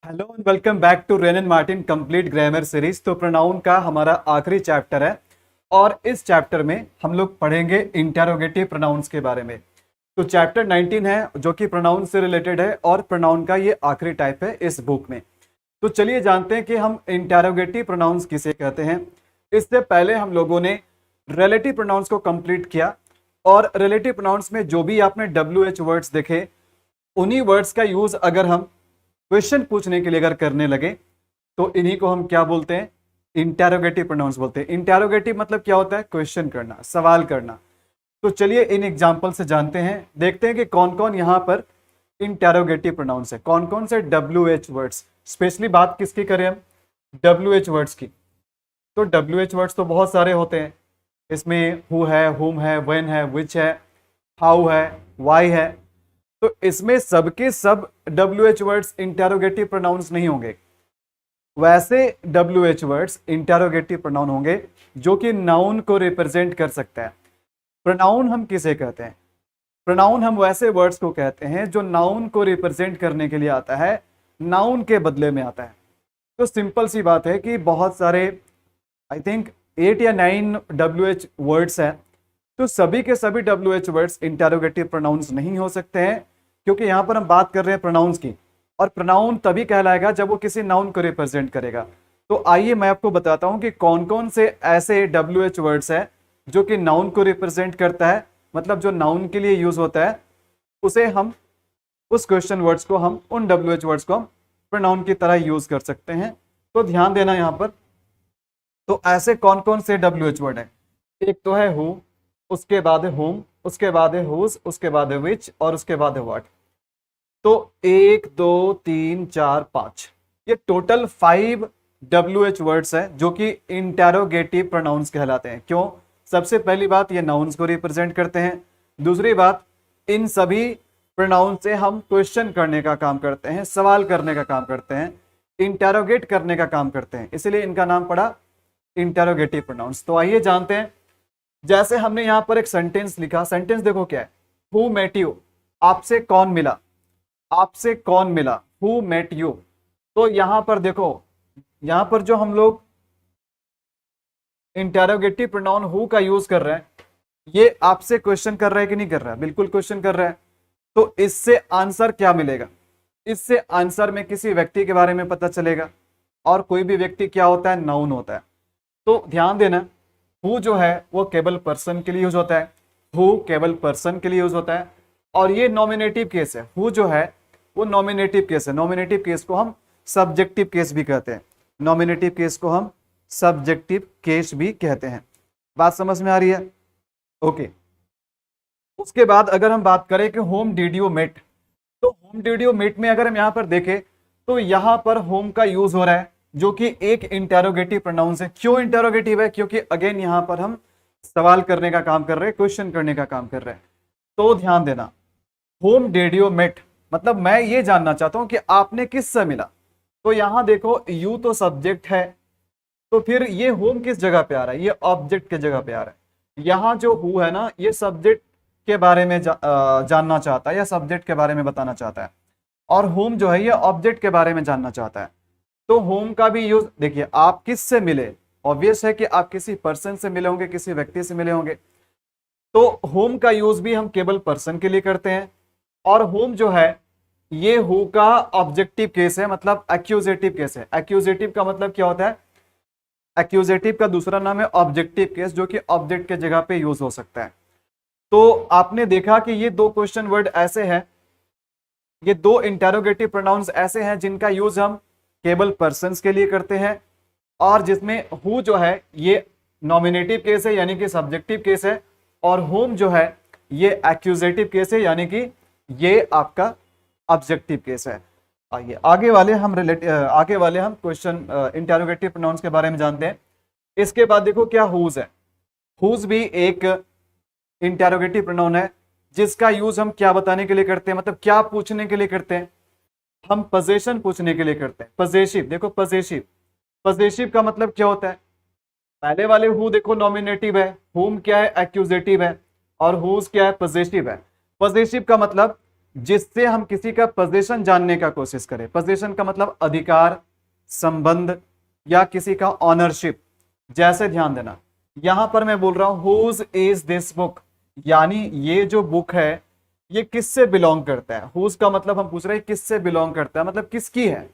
Hello and welcome back to Wren and Martin complete grammar series. तो pronoun का हमारा आखिरी चैप्टर है और इस चैप्टर में हम लोग पढ़ेंगे इंटेरोगेटिव प्रोनाउंस के बारे में। तो चैप्टर 19 है जो कि प्रोनाउन से रिलेटेड है और प्रोनाउन का ये आखिरी टाइप है इस बुक में। तो चलिए जानते हैं कि हम इंटेरोगेटिव प्रोनाउंस किसे कहते हैं। इससे पहले हम लोगों ने रिलेटिव प्रोनाउंस को कंप्लीट किया और रिलेटिव प्रोनाउंस में जो भी आपने WH वर्ड्स देखे उन्हीं वर्ड्स का यूज अगर हम क्वेश्चन पूछने के लिए अगर करने लगे तो इन्हीं को हम क्या बोलते हैं, इंटेरोगेटिव प्रोनाउंस बोलते हैं। इंटेरोगेटिव मतलब क्या होता है, क्वेश्चन करना, सवाल करना। तो चलिए इन एग्जांपल से जानते हैं, देखते हैं कि कौन कौन यहाँ पर इंटेरोगेटिव प्रोनाउंस है, कौन कौन से WH वर्ड्स। स्पेशली बात किसकी करें हम, WH वर्ड्स की। तो WH वर्ड्स तो बहुत सारे होते हैं, इसमें हु है, हुम है, व्हेन है, विच है, हाउ है, वाई है। तो इसमें सबके सब WH वर्ड्स इंटेरोगेटिव प्रोनाउंस नहीं होंगे। वैसे WH वर्ड्स इंटेरोगेटिव प्रोनाउन होंगे जो कि नाउन को रिप्रेजेंट कर सकता है। प्रोनाउन हम किसे कहते हैं, प्रोनाउन हम वैसे वर्ड्स को कहते हैं जो नाउन को रिप्रेजेंट करने के लिए आता है, नाउन के बदले में आता है। तो सिंपल सी बात है कि बहुत सारे आई थिंक 8 या 9 WH वर्ड्स है, तो सभी के सभी WH वर्ड्स इंटेरोगेटिव प्रोनाउंस नहीं हो सकते हैं, क्योंकि यहां पर हम बात कर रहे हैं प्रोनाउंस की, और प्रोनाउन तभी कहलाएगा जब वो किसी नाउन को रिप्रेजेंट करेगा। तो आइए मैं आपको बताता हूं कि कौन कौन से ऐसे WH वर्ड्स है जो कि नाउन को रिप्रेजेंट करता है, मतलब जो नाउन के लिए यूज होता है उसे हम, उस क्वेश्चन वर्ड्स को हम, उन WH वर्ड्स को हम प्रोनाउन की तरह यूज कर सकते हैं। तो ध्यान देना यहां पर। तो ऐसे कौन कौन से WH वर्ड है, एक तो है हु, उसके बाद है whom, उसके बाद है whose, उसके बाद है which और उसके बाद है what। तो 1 2 3 4 5 ये टोटल 5 WH वर्ड्स है जो कि इंटेरोगेटिव प्रोनाउंस कहलाते हैं। क्यों? सबसे पहली बात, ये नाउन्स को रिप्रेजेंट करते हैं। दूसरी बात, इन सभी प्रोनाउंस से हम क्वेश्चन करने का काम करते हैं, सवाल करने का काम करते हैं, इंटेरोगेट करने का काम करते हैं, इसलिए इनका नाम पड़ा इंटेरोगेटिव प्रोनाउंस। तो आइए जानते हैं। जैसे हमने यहां पर एक सेंटेंस लिखा, सेंटेंस देखो क्या है, हु मेट यू, आपसे कौन मिला, आपसे कौन मिला, हु मेट यू। तो यहां पर देखो, यहां पर जो हम लोग इंटेरोगेटिव प्रोनाउन हु का यूज कर रहे हैं, ये आपसे क्वेश्चन कर रहा है कि नहीं कर रहा है, बिल्कुल क्वेश्चन कर रहा है। तो इससे आंसर क्या मिलेगा, इससे आंसर में किसी व्यक्ति के बारे में पता चलेगा, और कोई भी व्यक्ति क्या होता है, नाउन होता है। तो ध्यान देना, हु जो है वो केवल पर्सन के लिए यूज होता है, हु केवल पर्सन के लिए यूज होता है, और ये नॉमिनेटिव केस है। हु जो है वो नॉमिनेटिव केस है। नॉमिनेटिव केस को हम सब्जेक्टिव केस भी कहते हैं, नॉमिनेटिव केस को हम सब्जेक्टिव केस भी कहते हैं। बात समझ में आ रही है? ओके। उसके बाद अगर हम बात करें कि होम डिड यू मेट, तो होम डिड यू मेट में अगर हम यहां पर देखें तो यहां पर होम का यूज हो रहा है जो कि एक इंटेरोगेटिव प्रोनाउंस है। क्यों इंटेरोगेटिव है? क्योंकि अगेन यहां पर हम सवाल करने का काम कर रहे हैं, क्वेश्चन करने का काम कर रहे हैं। तो ध्यान देना, होम डिड यू मेट मतलब मैं ये जानना चाहता हूं कि आपने किससे मिला। तो यहां देखो, यू तो सब्जेक्ट है, तो फिर ये होम किस जगह पे आ रहा है, ये ऑब्जेक्ट के जगह पे आ रहा है। यहां जो हु है ना, ये सब्जेक्ट के बारे में जानना चाहता है या सब्जेक्ट के बारे में बताना चाहता है, और होम जो है ये ऑब्जेक्ट के बारे में जानना चाहता है। तो होम का भी यूज देखिए, आप किससे मिले, ऑब्वियस है कि आप किसी पर्सन से मिले होंगे, किसी व्यक्ति से मिले होंगे। तो होम का यूज भी हम केवल पर्सन के लिए करते हैं, और होम जो है ये हु का ऑब्जेक्टिव केस है, मतलब एक्यूजेटिव केस है। एक्यूजेटिव का मतलब क्या होता है, एक्यूजेटिव का दूसरा नाम है ऑब्जेक्टिव केस, जो कि ऑब्जेक्ट के जगह पे यूज हो सकता है। तो आपने देखा कि ये दो क्वेश्चन वर्ड ऐसे हैं, ये दो इंटेरोगेटिव प्रोनाउंस ऐसे हैं जिनका यूज हम केवल पर्सन्स के लिए करते हैं, और जिसमें हु जो है ये नॉमिनेटिव केस है यानी कि सब्जेक्टिव केस है, और होम जो है ये एक्यूजेटिव केस है यानी कि ये आपका ऑब्जेक्टिव केस है। आइए आगे वाले हम क्वेश्चन इंटेरोगेटिव प्रोनाउंस के बारे में जानते हैं। इसके बाद देखो क्या हुज है। हुज भी एक इंटेरोगेटिव प्रोनाउन है जिसका यूज हम क्या बताने के लिए करते हैं, मतलब क्या पूछने के लिए करते हैं, हम पोजीशन पूछने के लिए करते हैं। पजेसिव, देखो पजेसिव, पजेसिव का मतलब क्या होता है, पहले वाले हु देखो नॉमिनेटिव है, हुम क्या है, एक्यूजेटिव है, और हुज क्या है, पजेसिव है। पजेसिव का मतलब जिससे हम किसी का पोजीशन जानने का कोशिश करें। पोजीशन का मतलब अधिकार, संबंध या किसी का ऑनरशिप। जैसे ध्यान देना, यहां पर मैं बोल रहा हूं हुज इज दिस बुक, यानी ये जो बुक है ये किससे बिलोंग करता है। हुज का मतलब हम पूछ रहे हैं किससे बिलोंग करता है, मतलब किसकी है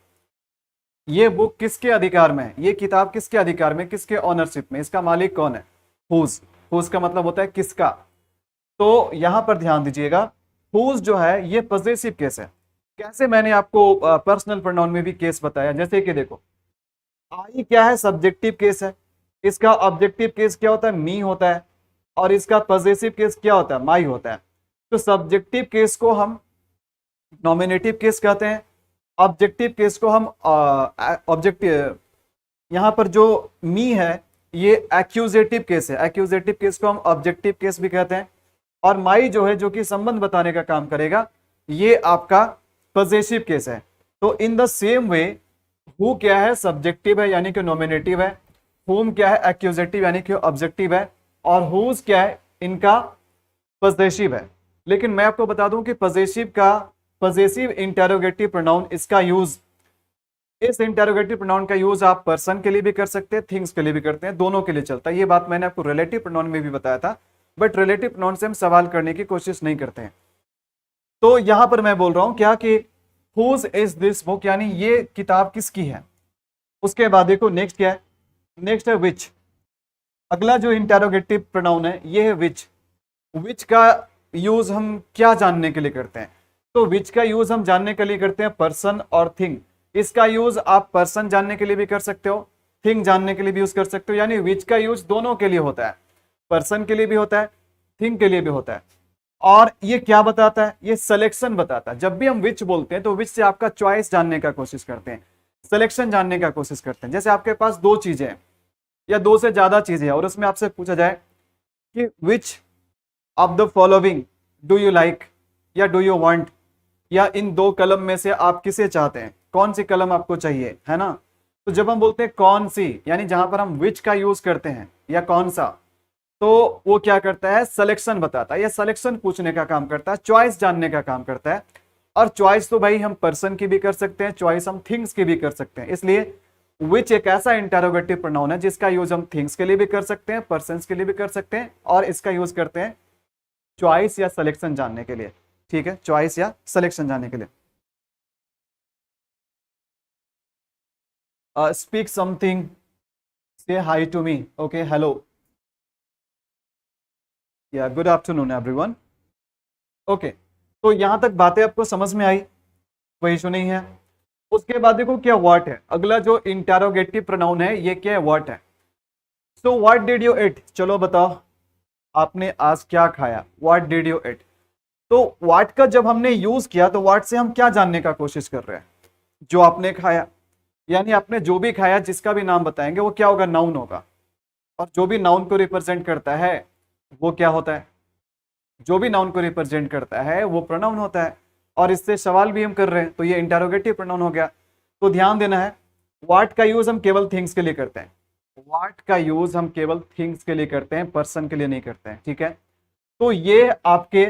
ये बुक, किसके अधिकार में है, ये किताब किसके अधिकार में, किसके ऑनरशिप में, इसका मालिक कौन है। हुज, हुज का मतलब होता है किसका। तो यहां पर ध्यान दीजिएगा, हुज जो है ये पॉजेसिव केस है। कैसे, मैंने आपको पर्सनल प्रोनाउन में भी केस बताया। जैसे कि देखो, आई क्या है, सब्जेक्टिव केस है, इसका ऑब्जेक्टिव केस क्या होता है, मी होता है, और इसका पॉजेसिव केस क्या होता है, माई होता है। तो सब्जेक्टिव केस को हम नॉमिनेटिव केस कहते हैं, ऑब्जेक्टिव केस को हम ऑब्जेक्टिव, यहां पर जो मी है ये एक्यूजेटिव केस है, एक्यूजेटिव केस को हम ऑब्जेक्टिव केस भी कहते हैं। और माई जो है, जो कि संबंध बताने का काम करेगा, ये आपका पॉजेसिव केस है। तो in the same way, who क्या है, सब्जेक्टिव है यानी कि नॉमिनेटिव है, हुम क्या है, एक्यूजेटिव यानी कि ऑब्जेक्टिव है, और हुज क्या है, इनका पॉजेसिव है। लेकिन मैं आपको बता दूं कि पॉजेसिव इंटेरोगेटिव प्रोनाउन, इसका यूज, इस इंटेरोगेटिव प्रोनाउन का यूज आप पर्सन के लिए भी कर सकते हैं, थिंग्स के लिए भी करते हैं, दोनों के लिए चलता है। ये बात मैंने आपको रिलेटिव प्रोनाउन में भी बताया था, बट रिलेटिव प्रोनाउन से हम सवाल करने की कोशिश नहीं करते हैं। तो यहां पर मैं बोल रहा हूं क्या कि हुज इज दिस बुक, यानी ये किताब किसकी है। उसके बाद देखो नेक्स्ट क्या है, नेक्स्ट है विच। अगला जो इंटेरोगेटिव प्रोनाउन है ये है विच। विच का यूज हम क्या जानने के लिए करते हैं, तो विच का यूज हम जानने के लिए करते हैं पर्सन और थिंग। इसका यूज आप पर्सन जानने के लिए भी कर सकते हो, थिंग जानने के लिए भी यूज कर सकते हो, यानी विच का यूज दोनों के लिए होता है, पर्सन के लिए भी होता है, थिंग के लिए भी होता है। और ये क्या बताता है, ये सिलेक्शन बताता है। जब भी हम विच बोलते हैं तो विच से आपका चॉइस जानने का कोशिश करते हैं, सिलेक्शन जानने का कोशिश करते हैं। जैसे आपके पास दो चीजें हैं या दो से ज्यादा चीजें हैं और उसमें आपसे पूछा जाए कि which of the following do you like या डू यू वांट, या इन दो कलम में से आप किसे चाहते हैं, कौन सी कलम आपको चाहिए, है ना। तो जब हम बोलते हैं कौन सी, यानी जहां पर हम विच का यूज करते हैं या कौन सा, तो वो क्या करता है, सिलेक्शन बताता है, या सिलेक्शन पूछने का काम करता है, चॉइस जानने का काम करता है। और चॉइस तो भाई हम पर्सन की भी कर सकते हैं, चॉइस हम थिंग्स की भी कर सकते हैं। इसलिए विच एक ऐसा इंटेरोगेटिव प्रोनाउन है जिसका यूज हम थिंग्स के लिए भी कर सकते हैं, पर्सन के लिए भी कर सकते हैं, और इसका यूज करते हैं चॉइस या सिलेक्शन जानने के लिए। ठीक है, चॉइस या सिलेक्शन जानने के लिए। Speak something, say hi to me, okay, hello, या गुड आफ्टरनून एवरीवन। ओके, तो यहां तक बातें आपको समझ में आई, कोई इशू नहीं है। उसके बाद देखो क्या व्हाट है, अगला जो इंटेरोगेटिव प्रोनाउन है ये क्या है, व्हाट है। So what did you eat, चलो बताओ आपने आज क्या खाया, व्हाट डिड यू ईट। तो व्हाट का जब हमने यूज किया तो व्हाट से हम क्या जानने का कोशिश कर रहे हैं, जो आपने खाया, यानी आपने जो भी खाया जिसका भी नाम बताएंगे वो क्या होगा, नाउन होगा। और जो भी नाउन को रिप्रेजेंट करता है वो क्या होता है, जो भी नाउन को रिप्रेजेंट करता है वो प्रोनाउन होता है। और इससे सवाल भी हम कर रहे हैं तो ये इंटेरोगेटिव प्रोनाउन हो गया। तो ध्यान देना है, व्हाट का यूज हम केवल थिंग्स के लिए करते हैं, व्हाट का यूज हम केवल थिंग्स के लिए करते हैं, पर्सन के लिए नहीं करते हैं। ठीक है, तो ये आपके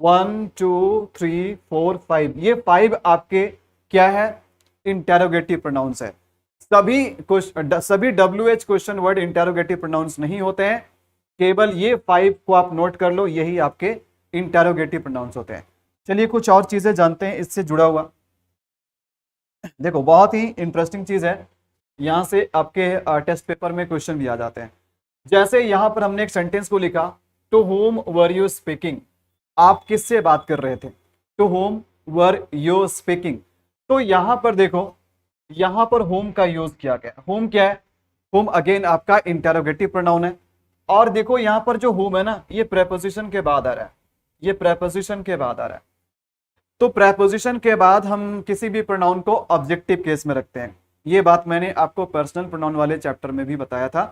1 2 3 4 5, ये 5 आपके क्या है, इंटेरोगेटिव प्रोनाउंस है। सभी WH question word interrogative pronounce नहीं होते हैं, केवल ये 5 को आप नोट कर लो, यही आपके इंटेरोगेटिव प्रोनाउंस होते हैं। चलिए कुछ और चीजें जानते हैं इससे जुड़ा हुआ। देखो बहुत ही इंटरेस्टिंग चीज है, यहां से आपके टेस्ट पेपर में क्वेश्चन भी आ जाते हैं। जैसे यहां पर हमने एक सेंटेंस को लिखा, to whom were you speaking, आप किससे बात कर रहे थे, to whom were you speaking. तो यहां पर देखो, यहां पर होम का यूज किया गया। होम क्या है, होम अगेन आपका इंटेरोगेटिव प्रोनाउन है। और देखो यहां पर जो होम है ना, ये प्रेपोजिशन के बाद आ रहा है, ये प्रेपोजिशन के बाद आ रहा है। तो प्रेपोजिशन के बाद हम किसी भी प्रोनाउन को ऑब्जेक्टिव केस में रखते हैं। ये बात मैंने आपको पर्सनल प्रोनाउन वाले चैप्टर में भी बताया था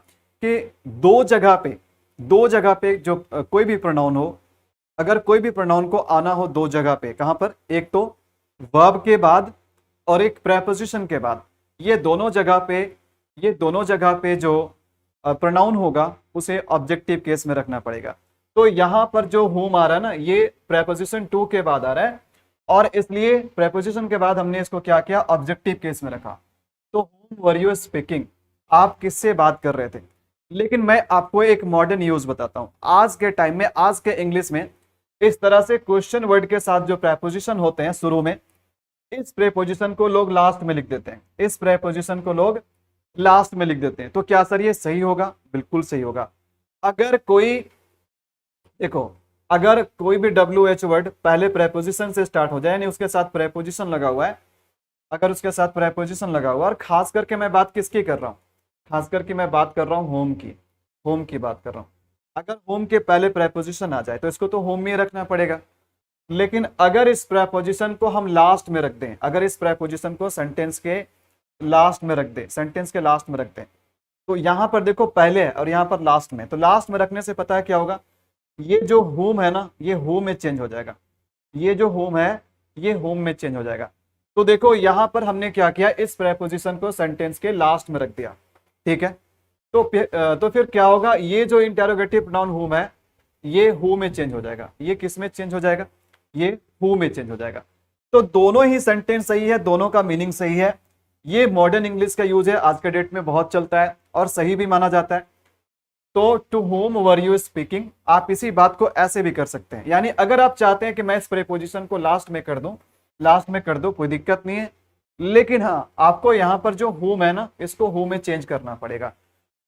कि दो जगह पे जो कोई भी प्रोनाउन हो, अगर कोई भी प्रोनाउन को आना हो दो जगह पे, कहां पर, एक तो वर्ब के बाद और एक प्रेपोजिशन के बाद, ये दोनों जगह पे जो प्रोनाउन होगा उसे ऑब्जेक्टिव केस में रखना पड़ेगा। तो यहां पर जो होम आ रहा है ना, ये प्रेपोजिशन टू के बाद आ रहा है, और इसलिए प्रेपोजिशन के बाद हमने इसको क्या किया, ऑब्जेक्टिव केस में रखा। तो whom were you speaking, आप किससे बात कर रहे थे। लेकिन मैं आपको एक मॉडर्न यूज बताता हूं। आज के टाइम में, आज के इंग्लिश में इस तरह से क्वेश्चन वर्ड के साथ जो प्रेपोजिशन होते हैं शुरू में, इस प्रेपोजिशन को लोग लास्ट में लिख देते हैं। इस प्रेपोजिशन को लोग लास्ट में लिख देते हैं। तो क्या सर ये सही होगा? बिल्कुल सही होगा। अगर कोई, देखो, अगर कोई भी WH वर्ड पहले प्रेपोजिशन से स्टार्ट हो जाए, यानी उसके साथ प्रेपोजिशन लगा हुआ है, अगर उसके साथ प्रेपोजिशन लगा हुआ है, और खास करके मैं बात किसकी कर रहा हूँ, खास करके मैं बात कर रहा हूँ होम की, होम की बात कर रहा हूँ। अगर होम के पहले प्रेपोजिशन आ जाए तो इसको तो होम में रखना पड़ेगा। लेकिन अगर इस प्रेपोजिशन को हम लास्ट में रख दें, अगर इस प्रेपोजिशन को सेंटेंस के लास्ट में रख दें, सेंटेंस के लास्ट में रख दें, तो यहां पर देखो पहले है और यहां पर लास्ट में, तो लास्ट में रखने से पता है क्या होगा, ये जो होम है ना, ये होम में चेंज हो जाएगा। ये जो होम है ये होम में चेंज हो जाएगा। तो देखो यहां पर हमने क्या किया, इस प्रेपोजिशन को सेंटेंस के लास्ट में रख दिया। ठीक है, तो फिर क्या होगा, ये जो इंटेरोगेटिव प्रोनाउन होम है ये हु में चेंज हो जाएगा। ये किस में चेंज हो जाएगा, ये हु में चेंज हो जाएगा। तो दोनों ही सेंटेंस सही है, दोनों का मीनिंग सही है। ये मॉडर्न इंग्लिश का यूज है, आज के डेट में बहुत चलता है और सही भी माना जाता है। तो to whom were you speaking, आप इसी बात को ऐसे भी कर सकते हैं। यानी अगर आप चाहते हैं कि मैं इस प्रेपोजिशन को लास्ट में कर दूं, लास्ट में कर दो, कोई दिक्कत नहीं है। लेकिन हाँ, आपको यहां पर जो होम है ना, इसको हु में चेंज करना पड़ेगा।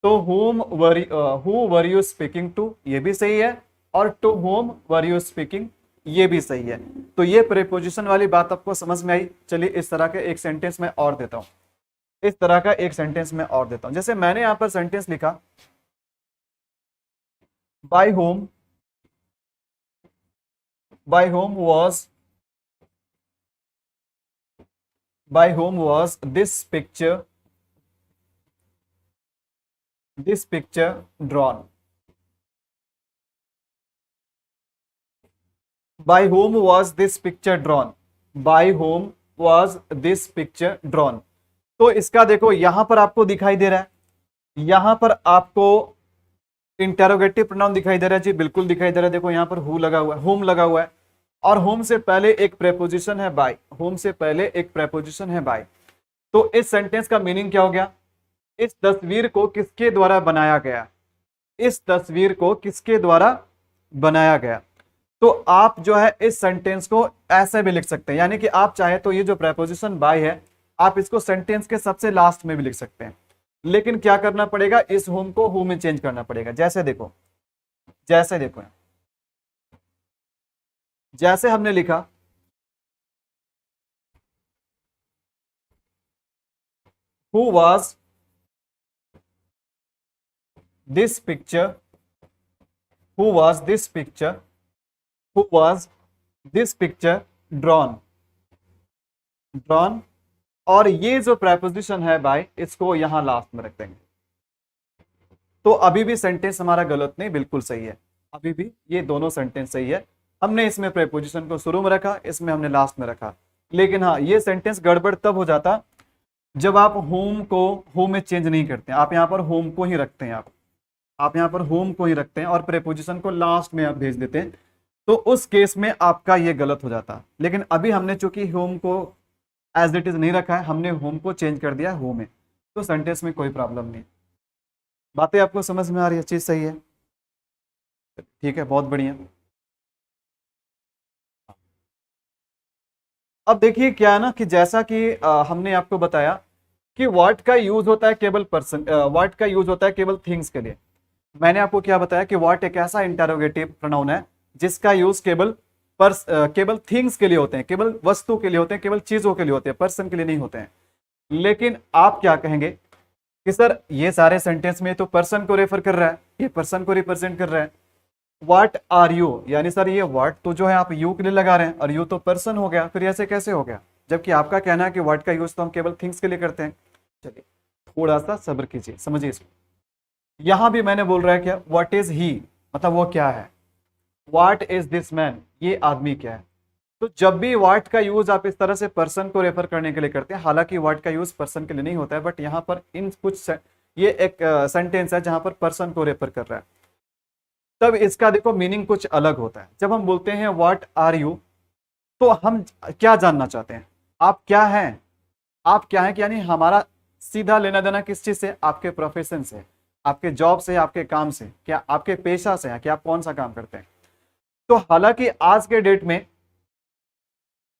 तो who were you speaking to, ये भी सही है, और to whom were you speaking, ये भी सही है। तो ये प्रीपोजिशन वाली बात आपको समझ में आई। चलिए इस तरह के एक सेंटेंस में और देता हूं, इस तरह का एक सेंटेंस में और देता हूं। जैसे मैंने यहां पर सेंटेंस लिखा, by whom was this picture drawn. By whom was this picture drawn? By whom was this picture drawn? तो इसका देखो यहां पर आपको दिखाई दे रहा है, यहां पर आपको इंटेरोगेटिव प्रोनाउन दिखाई दे रहा है। जी बिल्कुल दिखाई दे रहा है। देखो यहां पर हु लगा हुआ है, होम लगा हुआ है, और होम से पहले एक प्रेपोजिशन है बाय, होम से पहले एक प्रेपोजिशन है बाय। तो इस सेंटेंस का मीनिंग क्या हो गया, इस तस्वीर को किसके द्वारा बनाया गया, इस तस्वीर को किसके द्वारा बनाया गया। तो आप जो है इस सेंटेंस को ऐसे भी लिख सकते हैं, यानी कि आप चाहे तो ये जो प्रेपोजिशन बाय है, आप इसको सेंटेंस के सबसे लास्ट में भी लिख सकते हैं। लेकिन क्या करना पड़ेगा, इस होम को हु में चेंज करना पड़ेगा। जैसे देखो, जैसे हमने लिखा, who was this picture, who was this picture, who was this picture drawn, drawn, और ये जो प्रेपोजिशन है बाय, इसको यहां लास्ट में रख देंगे। तो अभी भी सेंटेंस हमारा गलत नहीं, बिल्कुल सही है। अभी भी ये दोनों सेंटेंस सही है। हमने इसमें प्रेपोजिशन को शुरू में रखा, इसमें हमने लास्ट में रखा। लेकिन हाँ, ये सेंटेंस गड़बड़ तब हो जाता जब आप होम को होम में चेंज नहीं करते। आप यहाँ पर होम को ही रखते हैं, आप यहाँ पर होम को ही रखते हैं और प्रेपोजिशन को लास्ट में आप भेज देते हैं। तो उस केस में आपका ये गलत हो जाता। लेकिन अभी हमने चूंकि होम को एज इट इज नहीं रखा है, हमने होम को चेंज कर दिया होम में, तो सेंटेंस में कोई प्रॉब्लम नहीं। बातें आपको समझ में आ रही है, चीज सही है, ठीक है, बहुत बढ़िया। अब देखिए क्या है ना, कि जैसा कि हमने आपको बताया कि व्हाट का यूज होता है केवल पर्सन, व्हाट का यूज होता है केवल थिंग्स के लिए। मैंने आपको क्या बताया कि व्हाट एक ऐसा इंटरोगेटिव प्रोनाउन है जिसका यूज केवल थिंग्स के लिए होते हैं, केवल वस्तु के लिए होते हैं, केवल चीजों के लिए होते हैं, पर्सन के लिए नहीं होते हैं। लेकिन आप क्या कहेंगे कि सर ये सारे सेंटेंस में तो पर्सन को रेफर कर रहा है, ये पर्सन को रिप्रेजेंट कर रहा है। व्हाट आर यू, यानी सर ये व्हाट तो जो है आप यू के लिए लगा रहे हैं, और यू तो पर्सन हो गया, फिर ऐसे कैसे हो गया, जबकि आपका कहना है कि व्हाट का यूज तो हम केवल थिंग्स के लिए करते हैं। चलिए थोड़ा सा सब्र कीजिए, समझिए इसको। यहां भी मैंने बोल रहा है क्या, व्हाट इज ही, मतलब वो क्या है। व्हाट इज दिस मैन, ये आदमी क्या है। तो जब भी व्हाट का यूज आप इस तरह से पर्सन को रेफर करने के लिए करते हैं, हालांकि व्हाट का यूज पर्सन के लिए नहीं होता है, बट यहाँ पर इन कुछ ये एक सेंटेंस है जहां पर पर्सन को रेफर कर रहा है, तब इसका देखो मीनिंग कुछ अलग होता है। जब हम बोलते हैं व्हाट आर यू, तो हम क्या जानना चाहते हैं, आप क्या हैं, आप क्या हैं कि यानी हमारा सीधा लेना देना किस चीज से, आपके प्रोफेशन से, आपके जॉब से, आपके काम से, क्या आपके पेशा से है कि आप कौन सा काम करते हैं। तो हालांकि आज के डेट में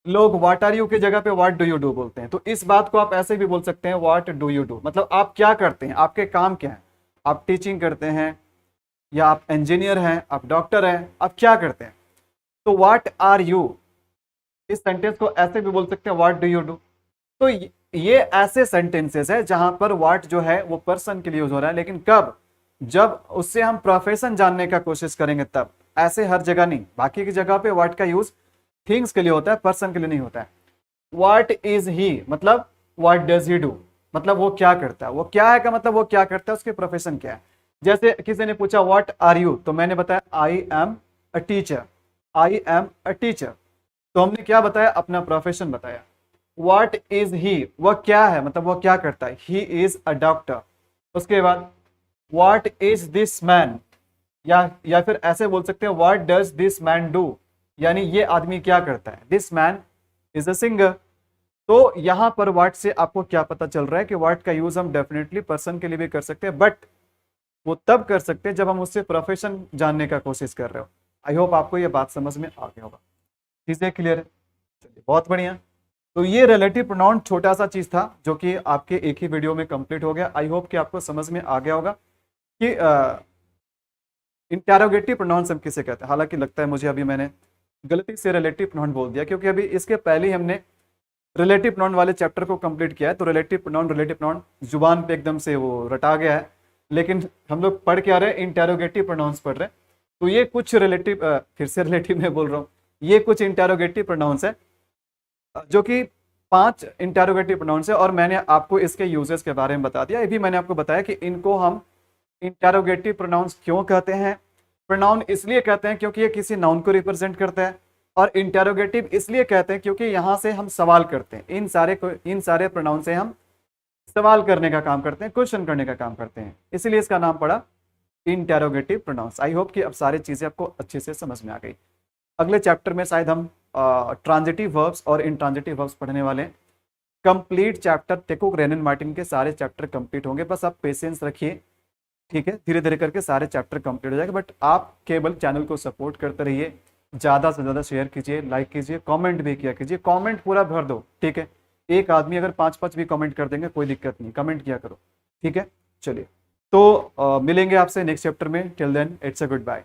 लोग व्हाट आर यू की जगह पे व्हाट डू यू डू बोलते हैं, तो इस बात को आप ऐसे भी बोल सकते हैं व्हाट डू यू डू, मतलब आप क्या करते हैं, आपके काम क्या है, आप टीचिंग करते हैं या आप इंजीनियर हैं, आप डॉक्टर हैं, आप क्या करते हैं। तो व्हाट आर यू, इस सेंटेंस को ऐसे भी बोल सकते हैं व्हाट डू यू डू। तो ये ऐसे सेंटेंसेस है जहां पर व्हाट जो है वो पर्सन के लिए यूज हो रहा है, लेकिन कब, जब उससे हम प्रोफेशन जानने का कोशिश करेंगे तब, ऐसे हर जगह नहीं। बाकी की जगह पे व्हाट का यूज थिंग्स के लिए होता है, पर्सन के लिए नहीं होता है। व्हाट इज ही मतलब व्हाट डज ही डू, मतलब वो क्या करता है, वो क्या है का मतलब वो क्या करता है, उसके प्रोफेशन क्या है। जैसे किसी ने पूछा व्हाट आर यू, तो मैंने बताया I am a teacher, I am a teacher, तो हमने क्या बताया, अपना प्रोफेशन बताया। व्हाट इज ही, वह क्या है मतलब वो क्या करता है, ही इज अ डॉक्टर। उसके बाद व्हाट इज दिस मैन, या फिर ऐसे बोल सकते हैं what does this man do, यानी ये आदमी क्या करता है, this man is a singer. तो यहां पर व्हाट से आपको क्या पता चल रहा है कि व्हाट का यूज हम डेफिनेटली पर्सन के लिए भी कर सकते हैं, बट वो तब कर सकते हैं जब हम उससे प्रोफेशन जानने का कोशिश कर रहे हो। आई होप आपको ये बात समझ में आ गया होगा, चीजें क्लियर है, चलिए बहुत बढ़िया। तो ये रिलेटिव प्रोनाउन छोटा सा चीज था जो कि आपके एक ही वीडियो में कंप्लीट हो गया। आई होप कि आपको समझ में आ गया होगा कि इंटेरोगेटिव प्रोनाउंस हम किसे कहते हैं। हालांकि लगता है मुझे अभी मैंने गलती से रिलेटिव प्रोनाउन बोल दिया, क्योंकि अभी इसके पहले ही हमने रिलेटिव प्रोनाउन वाले चैप्टर को कंप्लीट किया है। तो रिलेटिव प्रोनाउन जुबान पे एकदम से वो रटा गया है, लेकिन हम लोग पढ़ के आ रहे हैं इंटेरोगेटिव प्रोनाउंस पढ़ रहे हैं। तो ये कुछ रिलेटिव, फिर से रिलेटिव में बोल रहा हूँ, ये कुछ इंटेरोगेटिव प्रोनाउंस है जो कि 5 इंटेरोगेटिव प्रोनाउंस है, और मैंने आपको इसके यूजेस के बारे में बता दिया। ये भी मैंने आपको बताया कि इनको हम इंटेरोगेटिव प्रोनाउंस क्यों कहते हैं। प्रोनाउन इसलिए कहते हैं क्योंकि ये किसी नाउन को रिप्रेजेंट करता है, और इंटेरोगेटिव इसलिए कहते हैं क्योंकि यहां से हम सवाल करते हैं। इन सारे प्रोनाउन से हम सवाल करने का काम करते हैं, क्वेश्चन करने का काम करते हैं, इसीलिए इसका नाम पड़ा इंटेरोगेटिव प्रोनाउंस। आई होप कि अब सारी चीजें आपको अच्छे से समझ में आ गई। अगले चैप्टर में शायद हम ट्रांजिटिव वर्ब्स और इंट्रांजिटिव वर्ब्स पढ़ने वाले हैं। कंप्लीट चैप्टर टेकोक रेनन मार्टिन के सारे चैप्टर कंप्लीट होंगे, बस आप पेशेंस रखिए, ठीक है। धीरे धीरे करके सारे चैप्टर कंप्लीट हो जाएगा, बट आप केवल चैनल को सपोर्ट करते रहिए, ज़्यादा से ज़्यादा शेयर कीजिए, लाइक कीजिए, कमेंट भी किया कीजिए, कमेंट पूरा भर दो, ठीक है। एक आदमी अगर 5-5 भी कमेंट कर देंगे कोई दिक्कत नहीं, कमेंट किया करो, ठीक है। चलिए, तो मिलेंगे आपसे नेक्स्ट चैप्टर में। Till then it's a good bye.